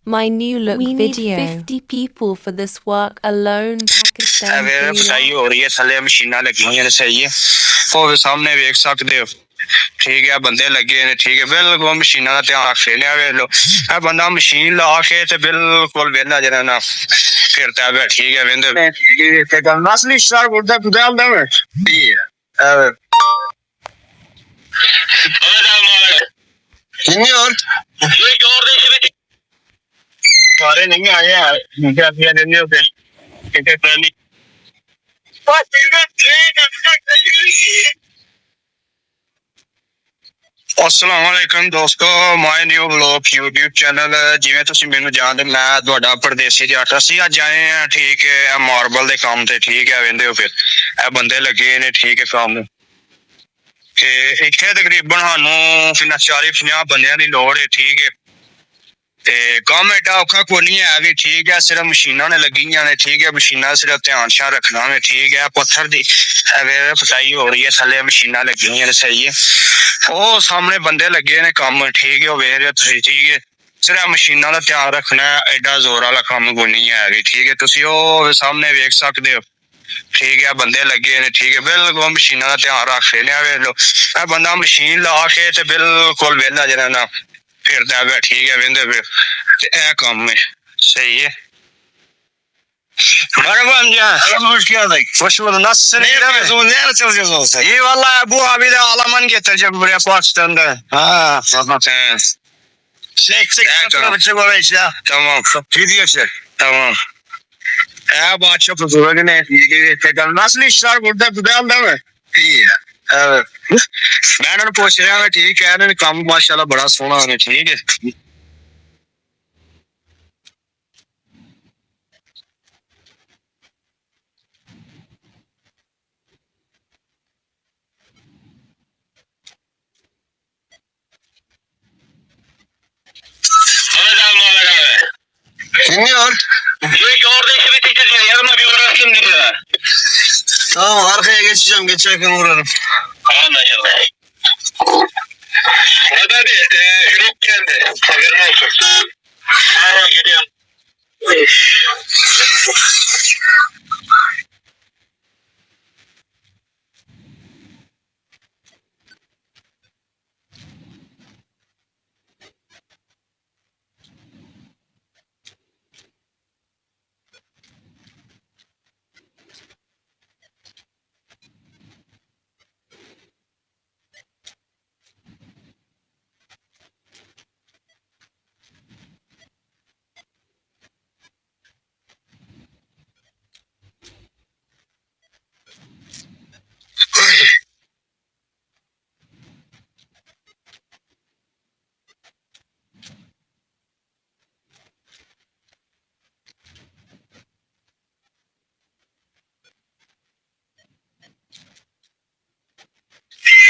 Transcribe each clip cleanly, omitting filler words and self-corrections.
my new look We need video. 50 people for this work alone. Pakistan. ਫਸਾਈ ਹੋ ਰਹੀ ਹੈ ਥੱਲੇ ਮਸ਼ੀਨਾਂ ਲੱਗੀਆਂ ਹੋਈਆਂ ਨੇ ਸਹੀ ਹੈ ਉਹ ਸਾਹਮਣੇ ਵੇਖ ਸਕਦੇ ਹੋ ਠੀਕ ਹੈ ਬੰਦੇ ਲੱਗੇ ਨੇ ਠੀਕ ਹੈ ਬਿਲਕੁਲ ਮਸ਼ੀਨਾਂ ਦਾ ਧਿਆਨ ਰੱਖ ਰਿਹਾ ਵੇਖ ਲਓ ਇਹ ਬੰਦਾ ਮਸ਼ੀਨ ਲਾ ਕੇ ਤੇ ਬਿਲਕੁਲ ਵਿਹਲਾ ਜਿਹੜਾ ਨਾ ਫਿਰਦਾ ਪਿਆ ਠੀਕ ਹੈ ਵਹਿੰਦੇ ਤੇ ਗੱਲ ਨਸਲੀ ਸ਼ਰਾਬ ਗੁਰਦਾ ਪੁਦਾਲ ਦਾ ਵੇ ਕਿੰਨੀ ਹੋਰ ਸਾਰੇ ਨਹੀਂ ਆਏ ਆ ਕਿਆ ਕਿਆ ਦਿੰਦੇ ਹੋ ਕਿਤੇ ਪਹਿਲੀ अस्सलामुअलैकुम दोस्तों my new vlog YouTube channel जिवें तुसीं मैनूं जाणदे मैं तुहाडा परदेसी जट असीं अज आए हैं ठीक है मार्बल दे काम ते ठीक है वेंदे हो फिर ਇਹ ਬੰਦੇ ਲੱਗੇ ਨੇ ਠੀਕ ਹੈ ਕੰਮ ਤੇ ਇੱਥੇ ਤਕਰੀਬਨ ਸਾਨੂੰ 40-50 ਬੰਦਿਆਂ ਦੀ ਲੋੜ ਹੈ ਠੀਕ ਹੈ ਤੇ ਕੰਮ ਐਡਾ ਔਖਾ ਕੋਈ ਨਹੀਂ ਹੈ ਵੀ ਠੀਕ ਹੈ ਸਿਰਫ ਮਸ਼ੀਨਾਂ ਨੇ ਲੱਗੀਆਂ ਨੇ ਠੀਕ ਹੈ ਮਸ਼ੀਨਾਂ ਸਿਰਫ ਧਿਆਨ ਸ਼ਾਨ ਰੱਖਣਾ ਵੇ ਠੀਕ ਹੈ ਪੱਥਰ ਦੀ ਫਟਾਈ ਹੋ ਰਹੀ ਹੈ ਥੱਲੇ ਮਸ਼ੀਨਾਂ ਲੱਗੀਆਂ ਨੇ ਸਹੀ ਹੈ ਉਹ ਸਾਹਮਣੇ ਬੰਦੇ ਲੱਗੇ ਨੇ ਕੰਮ ਠੀਕ ਹੈ ਉਹ ਵੇਖ ਰਹੇ ਤੁਸੀਂ ਠੀਕ ਹੈ ਸਿਰਫ ਮਸ਼ੀਨਾਂ ਦਾ ਧਿਆਨ ਰੱਖਣਾ ਐਡਾ ਜ਼ੋਰ ਵਾਲਾ ਕੰਮ ਕੋਈ ਨਹੀਂ ਹੈ ਵੀ ਠੀਕ ਹੈ ਤੁਸੀਂ ਉਹ ਸਾਹਮਣੇ ਵੇਖ ਸਕਦੇ ਹੋ ਠੀਕ ਹੈ ਬੰਦੇ ਲੱਗੇ ਨੇ ਠੀਕ ਹੈ ਬਿਲਕੁਲ ਮਸ਼ੀਨਾਂ ਦਾ ਧਿਆਨ ਰੱਖ ਰਹੇ ਨੇ ਵੇਖ ਲਓ ਇਹ ਬੰਦਾ ਮਸ਼ੀਨ ਲਾ ਕੇ ਤੇ ਬਿਲਕੁਲ ਵਿਹਲਾ ਜਿਹੜਾ ਨਾ ਫਿਰਦਾ ਪਿਆ ਠੀਕ ਹੈ ਵਹਿੰਦੇ ਪਏ ਤੇ ਇਹ ਕੰਮ ਹੈ ਸਹੀ ਹੈ Merhaba amca. Hoş geldin. Hoş bulduk. Nasılsın? Ne yapıyorsun? Nerede çalışıyorsun? İyi vallahi bu abi de Alman getireceğim buraya Pakistan'da. Ha. Tamam. Tamam. Video çek. Tamam. Bayağı çok zor ne? Nasıl işler burada? Güzel değil mi? İyi. Evet. Ben onu ਪੁੱਛ ਰਿਹਾ ਮੈਂ ਠੀਕ ਹੈ ਇਹਨਾਂ ਨੇ ਕੰਮ ਮਾਸ਼ਾਅੱਲਾ ਬੜਾ ਸੋਹਣਾ ਹੈ ਠੀਕ ਹੈ Dinliyor. Yok orada işi bitireceğiz ya. Yarın bir uğraştım diye. Tamam arkaya geçeceğim. Geçerken uğrarım. Anlaşıldı. Ne dedi? Yok kendi. Haberin olsun. Hemen geliyorum.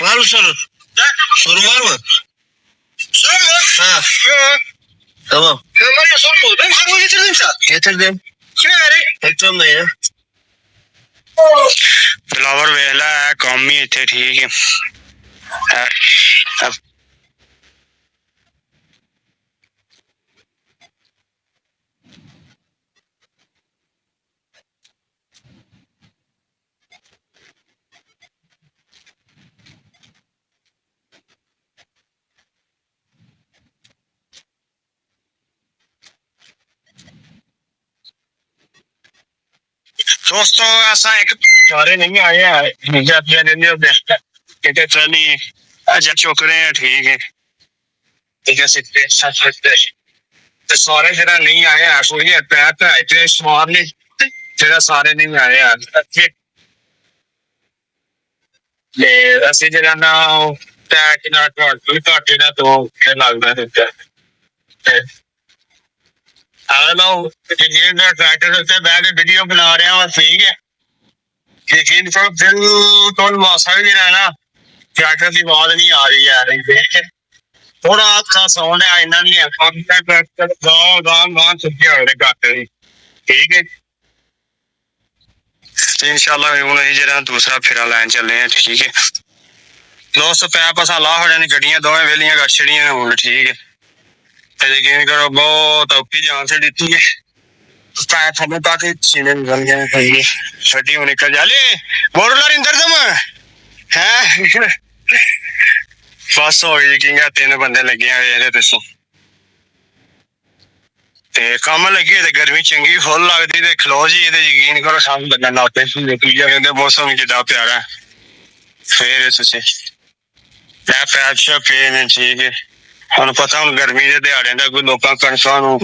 Var mı sorun? Sorun var mı? Sorun var. Ha. Yok. Tamam. Var ya sorun mu? Ben sorunu getirdim sana. Getirdim. Kime vereyim? Ekrem dayı. Bilaver ਵੇਲਾ ਕੰਮ ਹੀ ਇੱਥੇ ਠੀਕ ਹੈ दोस्तों ऐसा एक सारे नहीं आए हैं जातियां देंगे कितने ट्रली अजय चुक रहे हैं ठीक है ठीक है सिर्फ तो सारे जरा नहीं आए हैं कोई पैर तो इतने सवार ने जरा सारे नहीं आए हैं ले ऐसे जरा ना टैग ना घाटे ना तो क्या लगता है हेलो ये ट्रैक्टर से बैठ के वीडियो बना रहे हैं ठीक है लेकिन फिर बिल्कुल मासा भी नहीं रहना ट्रैक्टर की आवाज नहीं आ रही है थोड़ा अच्छा साउंड है इन्ना नहीं है ट्रैक्टर गांव चुके हुए घाटे ठीक है इंशाल्लाह हम जरा दूसरा फिरा लैन चले हैं ठीक है दोस्तों पैप असा ला हो जानी गड्डियां दोवें वेलियां कर छड़ियां हुण ठीक है यकीन करो बहुत औखी जान से दी है। पैर थले तक सीने निकल गए, छठी निकल जा ले बोल इंदर तुम है। बस हो गई यकीन, 3 बंदे लगे हुए दसो ते कम लगे ते गर्मी चंगी फुल लगती ते खलो जी यकीन करो सब लगन लग पे कहते मौसम कितना प्यारा है। फिर तुसे पैप शैप पे ने ठीक है। ਹੁਣ ਪਤਾ ਹੁਣ ਗਰਮੀ ਦੇ ਦਿਹਾੜਿਆਂ ਦਾ ਕੋਈ ਲੋਕਾਂ ਕਣਕਾਂ ਨੂੰ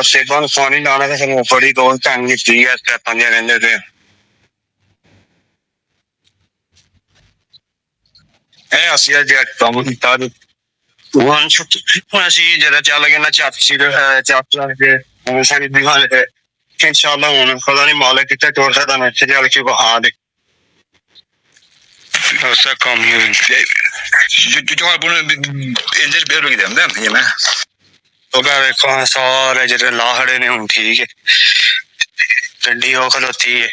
ਸੇਬਾਂ ਨੂੰ ਪਾਣੀ ਲਾਉਣਾ ਤੇ ਸਾਨੂੰ ਬੜੀ ਦੌੜ ਤੰਗ ਕੀਤੀ ਹੈ ਸਟੈਪਾਂ ਦੀਆਂ ਰਹਿੰਦੇ ਤੇ ਇਹ ਅਸੀਂ ਅੱਜ ਕੰਮ ਕੀਤਾ ਹੁਣ ਛੁੱਟੀ ਹੁਣ ਅਸੀਂ ਜਿਹੜਾ ਚੱਲ ਗਏ ਨਾ ਚਾਚੀ ਚਾਚਾ ਦੇ ਸਾਡੀ ਦੀਵਾਨ ਹੈ ਇਨਸ਼ਾਅੱਲਾ ਹੁਣ ਪਤਾ ਨਹੀਂ ਮਾਲਕ ਕਿੱਥੇ ਟੋਰ ਸਕਦਾ ਮੈਂ ਇੱਥੇ ਚੱਲ ਕੇ ਬਹਾ ਦੇ Usta kamyon. Çoğu bunu indir bir yere gidelim değil mi? Yeme. O da ਵੇਖੋ ਸਾਰੇ ਜਿਹੜੇ ਲਾਹੜੇ ਨੇ ਹੁਣ ਠੀਕ ਹੈ। ਗੱਡੀ ਉਹ ਖਲੋਤੀ ਹੈ।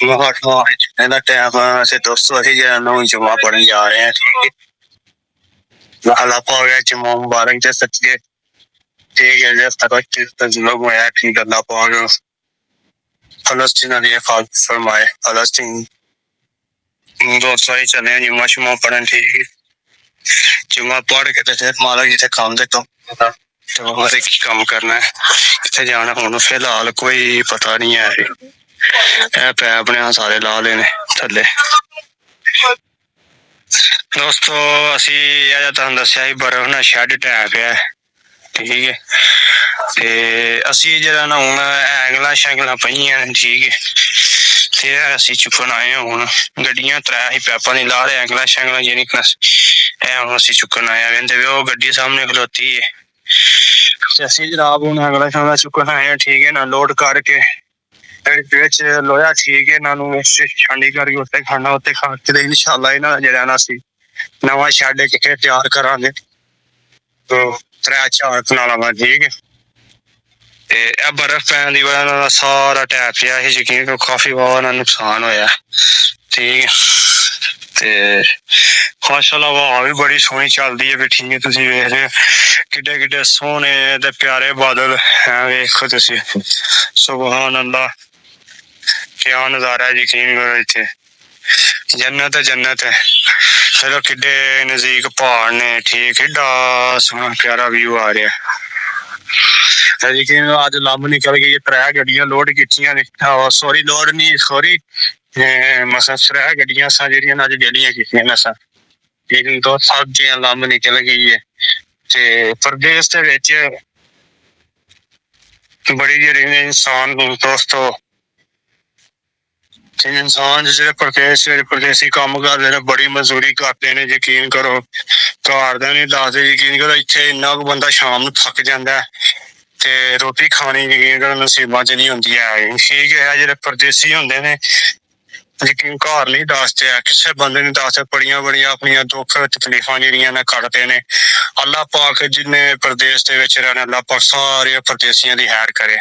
ਬਹੁਤ ਇਹਦਾ ਟਾਈਮ ਅਸੀਂ ਦੋਸਤੋ ਅਸੀਂ ਜਿਹੜਾ ਨੂੰ ਜਮਾ ਪੜਨ ਜਾ ਰਹੇ ਹਾਂ ਠੀਕ ਹੈ। ਹਾਲਾ ਪਾਇਆ ਜਮਾ ਮੁਬਾਰਕ ਦੇ ਸੱਚੇ ਠੀਕ ਹੈ ਜਿਸ ਤੱਕ ਤਜਰਬਾ ਹੋਇਆ ਠੀਕ ਅੱਲਾ ਪਾਕ ਫਲਸਤੀਨ ਨੇ ਖਾਸ ਫਰਮਾਏ ਫਲਸਤੀਨ दोस्तों ही चले हैं जुम्मा शुमा पढ़न ठीक है। जुम्मा पढ़ के तो फिर मालक जिथे काम दे तो हमारे काम करना है कितने जाना हूँ फिलहाल कोई पता नहीं है पै अपने सारे ला लेने थले। दोस्तों असी तुहानू दस्या ही बर्फ ना शैड ढह पिया ठीक है ते असी जरा ना हूँ एंगल शैंगल पईयां ठीक है ते असी चुकन आए हूँ गड्डियां 3 ही पैपा दी ला रहे एंगल शैंगल जी हूँ असी चुकन आए वेंदे वे ओह गड्डी सामने खलोती है ते असी जनाब हूँ एंगल शैंगल चुकन आए ठीक है ना लोड करके लोया ठीक है इन्हों छांडी करके उत्ते खाना उत्ते खा के इंशाअल्लाह इन्हां दा जेहड़ा ना असी नवां शैड किथे तैयार करांगे तो 3-4 कनालां ठीक है। ते बर्फ पैन की वजह नाल सारा ढह पिया यकीन करो काफी वाह नुकसान होया ठीक है। ते माशाअल्लाह हवा भी बड़ी सोहनी चलदी है ठीक है। तुसीं वेख रहे किड्डे किड्डे सोहने ते प्यारे बादल हैं वेखो तुसीं सुभान अल्लाह क्या नजारा है यकीन करो इत्थे जन्नत है जन्नत है। चलो किड्डे नजदीक पहाड़ ने ठीक किड्डा सोहना प्यारा व्यू आ रहा है यकीन अज लम्ब निकल गई 3 गड्डियां लोड कीतियां ने सॉरी लोड नहीं सॉरी मसा 3 गड्डियां असां जेहड़ियां अज गेड़ियां कीतियां ने असां लेकिन तो सब दियां लम्ब निकल गई है ते प्रदेश दे विच बड़ी जेहड़ी इंसान दोस्तों इंसान जो परदेसी काम करते हैं बड़ी मजदूरी करते हैं यकीन करो घर का नहीं दसते यकीन करो इत्थे इन्ना को बंदा शाम नूं थक जाता है ते रोटी खानी यकीन करो नसीबां च नहीं होंदी है ठीक है। जेह्ड़े परदेसी होंदे ने यकीन घर नहीं दसते है किसे बंदे नहीं दसते बड़ियां बड़ियां अपनियां दुख तकलीफां जेहड़ियां ने कटदे ने अल्लाह पाक जिन्ने प्रदेश दे विच रहने अल्लाह पाक सारे परदेसियां दी खैर करे।